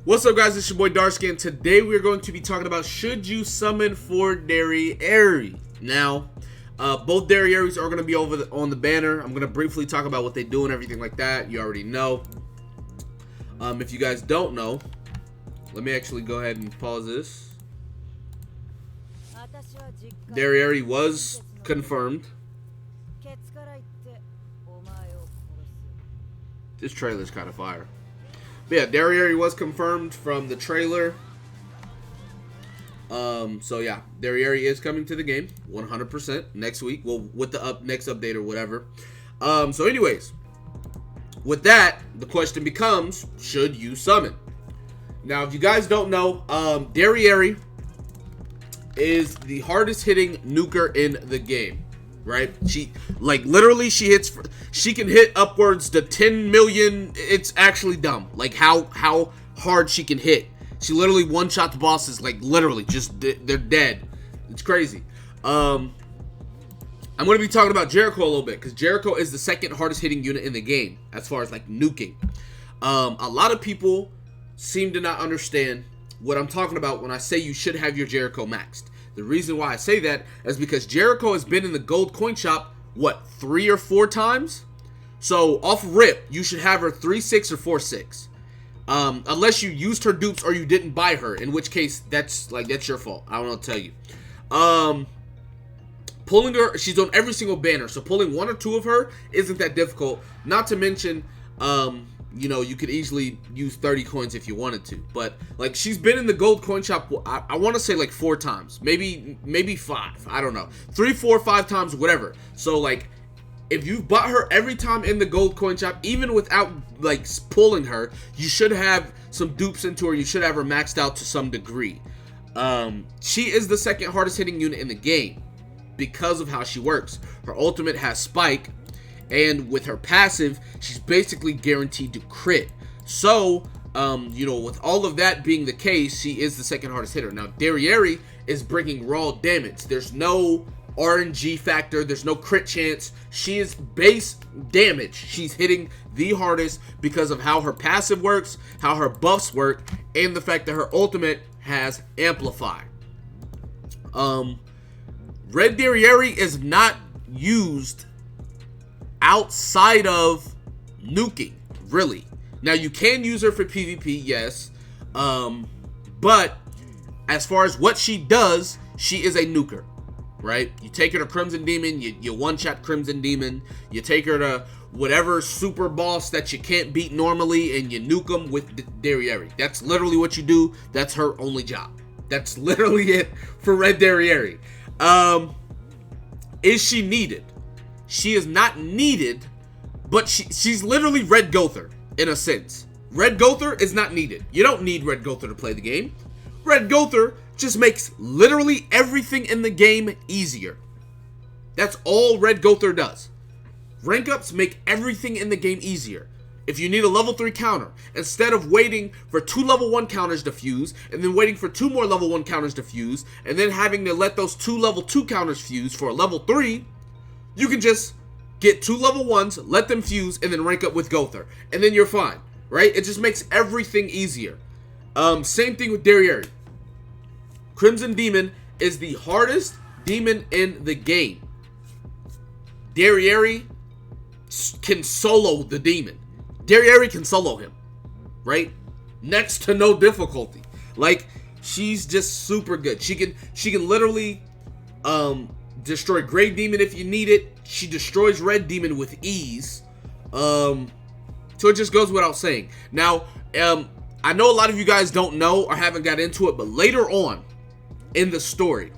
What's up, guys? It's your boy Darsky, and today we're going to be talking about should you summon for Derieri. Now, both Derieris are going to be on the banner. I'm going to briefly talk about what they do and everything like that. You already know. If you guys don't know, let me actually go ahead and pause this. Derieri was confirmed. This trailer's kind of fire. But yeah, Derieri was confirmed from the trailer. So yeah, Derieri is coming to the game 100% next week. Well, with the next update or whatever. So anyways, with that, the question becomes, should you summon? Now, if you guys don't know, Derieri is the hardest hitting nuker in the game. Right? She can hit upwards to 10 million. It's actually dumb. Like how hard she can hit. She literally one-shot the bosses, like literally just they're dead. It's crazy. I'm going to be talking about Jericho a little bit because Jericho is the second hardest hitting unit in the game as far as like nuking. A lot of people seem to not understand what I'm talking about when I say you should have your Jericho maxed. The reason why I say that is because Jericho has been in the gold coin shop, what, 3 or 4 times? So, off rip, you should have her 3-6 or 4-6. Unless you used her dupes or you didn't buy her, in which case, that's your fault. I don't know what to tell you. Pulling her, she's on every single banner, so pulling 1 or 2 of her isn't that difficult. Not to mention, you know, you could easily use 30 coins if you wanted to. But, like, she's been in the gold coin shop, I want to say, like, 4 times. Maybe 5. I don't know. 3, 4, 5 times, whatever. So, like, if you've bought her every time in the gold coin shop, even without, like, pulling her, you should have some dupes into her. You should have her maxed out to some degree. She is the second hardest hitting unit in the game because of how she works. Her ultimate has Spike. And with her passive, she's basically guaranteed to crit. So, you know, with all of that being the case, she is the second hardest hitter. Now, Derieri is bringing raw damage. There's no RNG factor. There's no crit chance. She is base damage. She's hitting the hardest because of how her passive works, how her buffs work, and the fact that her ultimate has Amplify. Red Derieri is not used outside of nuking, really. Now, you can use her for PvP, yes. But as far as what she does, she is a nuker, right? You take her to Crimson Demon, you one-shot Crimson Demon. You take her to whatever super boss that you can't beat normally, and you nuke them with Derieri. That's literally what you do. That's her only job. That's literally it for Red Derieri. Is she needed? She is not needed, but she's literally Red Gother, in a sense. Red Gother is not needed. You don't need Red Gother to play the game. Red Gother just makes literally everything in the game easier. That's all Red Gother does. Rank ups make everything in the game easier. If you need a level 3 counter, instead of waiting for 2 level 1 counters to fuse, and then waiting for 2 more level 1 counters to fuse, and then having to let those 2 level 2 counters fuse for a level 3, you can just get 2 level 1s, let them fuse, and then rank up with Gother. And then you're fine, right? It just makes everything easier. Same thing with Derieri. Crimson Demon is the hardest demon in the game. Derieri can solo the demon. Derieri can solo him, right? Next to no difficulty. Like, she's just super good. She can literally, destroy Grey Demon if you need it. She destroys Red Demon with ease. So it just goes without saying. Now, I know a lot of you guys don't know or haven't got into it, but later on in the story,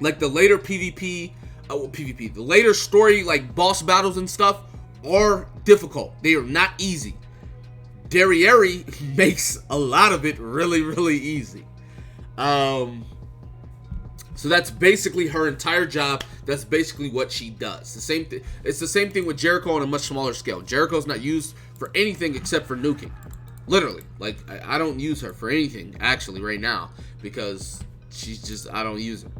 like the later PvP, the later story, like boss battles and stuff, are difficult. They are not easy. Derieri makes a lot of it really, really easy. So that's basically her entire job. That's basically what she does. The same thing. It's the same thing with Jericho on a much smaller scale. Jericho's not used for anything except for nuking. Literally. Like, I don't use her for anything, actually, right now. Because she's just, I don't use her.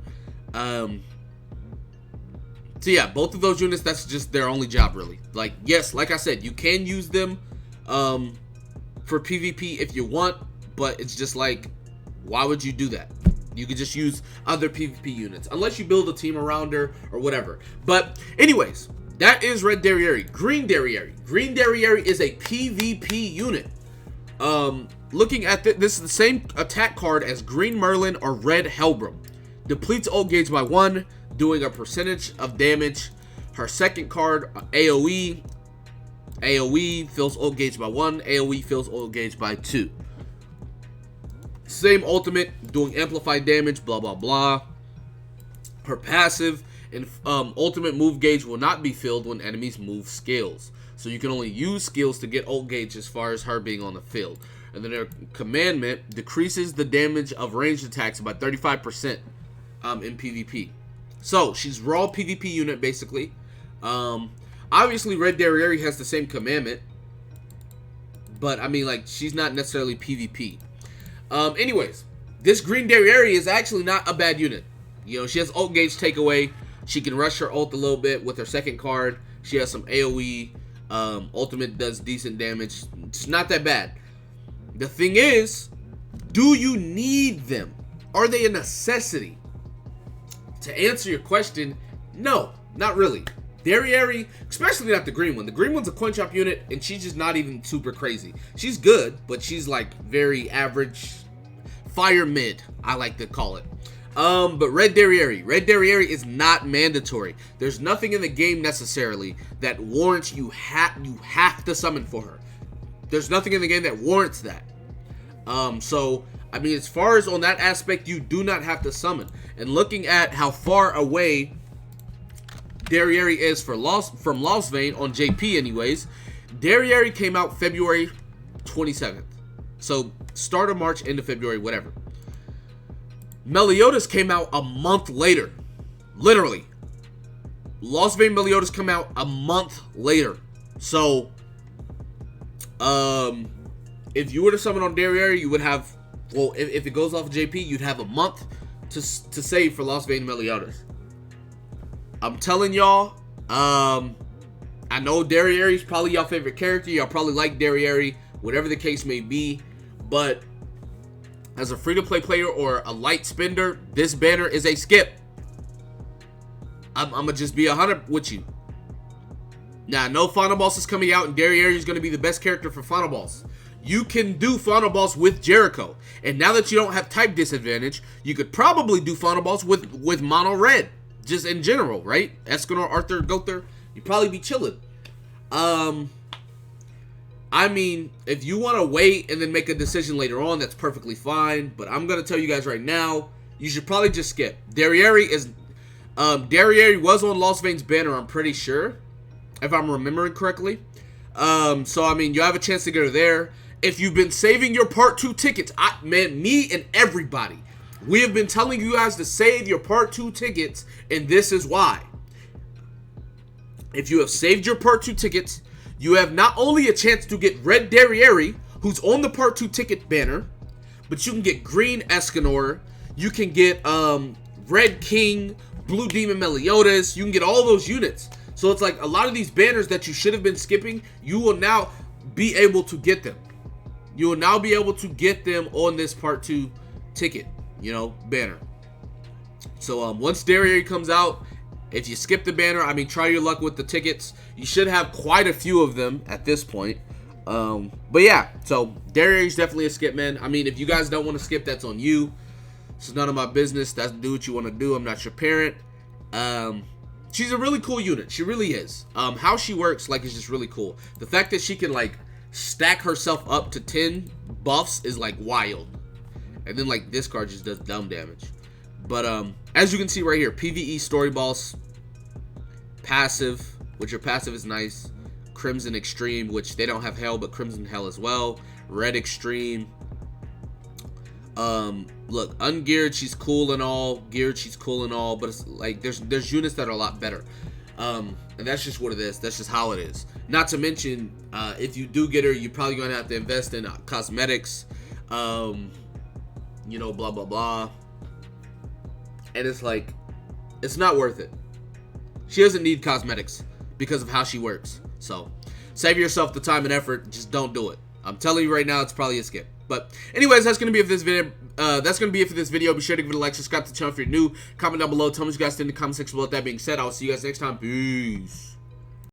So yeah, both of those units, that's just their only job, really. Like, yes, like I said, you can use them for PvP if you want, but it's just like, why would you do that? You could just use other PvP units, unless you build a team around her or whatever. But anyways, that is red Derieri. Green Derieri. Green Derieri is a PvP unit. Looking at this is the same attack card as Green Merlin or Red Hellbrim. Depletes ult gauge by 1, doing a percentage of damage. Her second card, AoE. AoE fills ult gauge by 1. AoE fills ult gauge by 2. Same ultimate, doing amplified damage, blah, blah, blah. Her passive and ultimate move gauge will not be filled when enemies move skills. So you can only use skills to get ult gauge as far as her being on the field. And then her commandment decreases the damage of ranged attacks by 35% in PvP. So she's raw PvP unit basically. Obviously red Derieri has the same commandment, but I mean, like, she's not necessarily PvP. Anyways, this green Derieri is actually not a bad unit. You know, she has ult gauge takeaway. She can rush her ult a little bit with her second card. She has some AoE. Ultimate does decent damage. It's not that bad. The thing is, do you need them? Are they a necessity? To answer your question, no, not really. Derieri, especially not the green one. The green one's a coin shop unit, and she's just not even super crazy. She's good, but she's like very average, fire mid, I like to call it. But red Derieri is not mandatory. There's nothing in the game necessarily that warrants you have to summon for her. There's nothing in the game that warrants that. So I mean, as far as on that aspect, you do not have to summon. And looking at how far away Derieri is from Lost Vein on JP anyways, Derieri came out February 27th. So start of March, end of February, whatever. Meliodas came out a month later. Literally. Lost Vein Meliodas come out a month later. So, if you were to summon on Derieri, you would have, well, if it goes off of JP, you'd have a month to save for Lost Vein Meliodas. I'm telling y'all, I know Derieri's probably y'all favorite character. Y'all probably like Derieri, whatever the case may be. But as a free-to-play player or a light spender, this banner is a skip. I'm going to just be 100 with you. Now, I know Final Boss is coming out, and Derieri is going to be the best character for Final Boss. You can do Final Boss with Jericho. And now that you don't have type disadvantage, you could probably do Final Boss with Mono Red. Just in general, right? Escanor, Arthur, Gother, you'd probably be chilling. I mean, if you want to wait and then make a decision later on, that's perfectly fine. But I'm going to tell you guys right now, you should probably just skip. Derieri was on Lost Vein's banner, I'm pretty sure, if I'm remembering correctly. So, I mean, you have a chance to get her there. If you've been saving your Part 2 tickets, man, me and everybody, we have been telling you guys to save your Part 2 tickets, and this is why. If you have saved your Part 2 tickets, you have not only a chance to get red Derieri, who's on the Part 2 ticket banner, but you can get green Escanor, you can get red King, blue Demon Meliodas, you can get all those units. So it's like a lot of these banners that you should have been skipping, you will now be able to get them. You will now be able to get them on this Part 2 ticket, you know, banner. So once Derieri comes out, if you skip the banner, I mean, try your luck with the tickets. You should have quite a few of them at this point. But yeah, so Derieri's definitely a skip, man. I mean, if you guys don't want to skip, that's on you. This is none of my business. That's do what you want to do. I'm not your parent. She's a really cool unit. She really is. How she works, like, is just really cool. The fact that she can, like, stack herself up to 10 buffs is, like, wild. And then, like, this card just does dumb damage. But as you can see right here, PvE Story Boss, passive, which your passive is nice. Crimson Extreme, which they don't have Hell, but Crimson Hell as well. Red Extreme. Look, ungeared, she's cool and all. Geared, she's cool and all. But it's like there's units that are a lot better. And that's just what it is. That's just how it is. Not to mention, if you do get her, you're probably gonna have to invest in cosmetics. You know, blah blah blah. And it's like, it's not worth it. She doesn't need cosmetics because of how she works. So, save yourself the time and effort. Just don't do it. I'm telling you right now, it's probably a skip. But anyways, that's gonna be it for this video. Be sure to give it a like, subscribe to the channel if you're new. Comment down below. Tell me what you guys think in the comment section below. That being said, I'll see you guys next time. Peace.